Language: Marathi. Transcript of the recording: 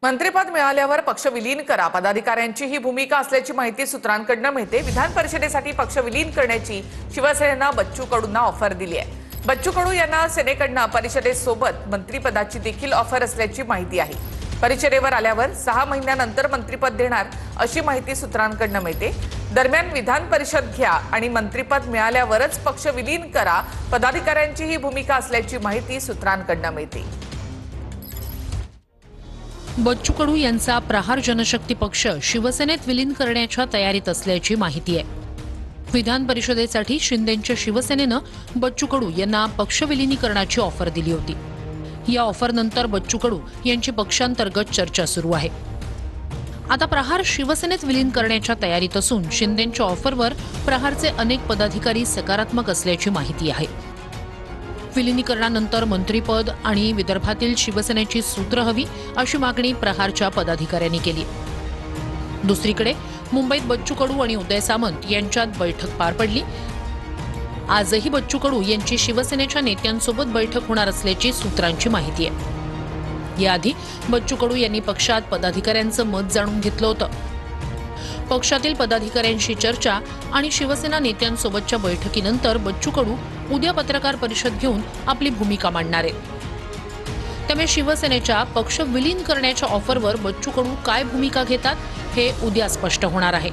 मंत्रिपद मिळाल्यावर पक्ष विलीन करा, पदाधिकाऱ्यांची ही भूमिका असल्याची माहिती सूत्रांकडून मिळते। विधान परिषदेसाठी पक्ष विलीन करण्याची शिवसेनेनं बच्चू कडूंना ऑफर दिली आहे। बच्चू कडू यांना सेनेकडून परिषदेसोबत मंत्रिपदाची देखील ऑफर असल्याची माहिती आहे। परिषदेवर आल्यावर 6 महिन्यानंतर मंत्रिपद देणार अशी माहिती सूत्रांकडून मिळते। दरम्यान विधान परिषद घ्या आणि मंत्रिपद मिळाल्यावरच पक्ष विलीन करा, पदाधिकाऱ्यांची ही भूमिका असल्याची माहिती सूत्रांकडून मिळते। बच्चू कडू यांचा प्रहार जनशक्ती पक्ष शिवसेनेत विलीन करण्याच्या तयारीत असल्याची माहिती आहे। विधान परिषदेसाठी शिंदेंच्या शिवसेनेनं बच्चू कडू यांना पक्ष विलीनीकरणाची ऑफर दिली होती। या ऑफरनंतर बच्चू कडू यांची पक्षांतर्गत चर्चा सुरू आहे। आता प्रहार शिवसेनेत विलीन करण्याच्या तयारीत असून शिंदेंच्या ऑफरवर प्रहारचे अनेक पदाधिकारी सकारात्मक असल्याची माहिती आहे। विलीनीकरणानंतर मंत्रिपद आणि विदर्भातील शिवसेनेची सूत्र हवी अशी मागणी प्रहारच्या पदाधिकाऱ्यांनी केली। दुसरीकडे मुंबईत बच्चू कडू आणि उदय सामंत यांच्यात बैठक पार पडली। आजही बच्चू कडू यांची शिवसेनेच्या नेत्यांसोबत बैठक होणार असल्याची सूत्रांची माहिती आहे। याआधी बच्चू कडू यांनी पक्षात पदाधिकाऱ्यांचं मत जाणून घेतलं होतं। पक्षातील पदाधिकाऱ्यांशी चर्चा आणि शिवसेना नेत्यांसोबतच्या बैठकीनंतर बच्चू कडू उद्या पत्रकार परिषद घेऊन आपली भूमिका मांडणार आहेत। त्यामुळे शिवसेनेच्या पक्ष विलीन करण्याच्या ऑफरवर बच्चू कडू काय भूमिका घेतात हे उद्या स्पष्ट होणार आहे।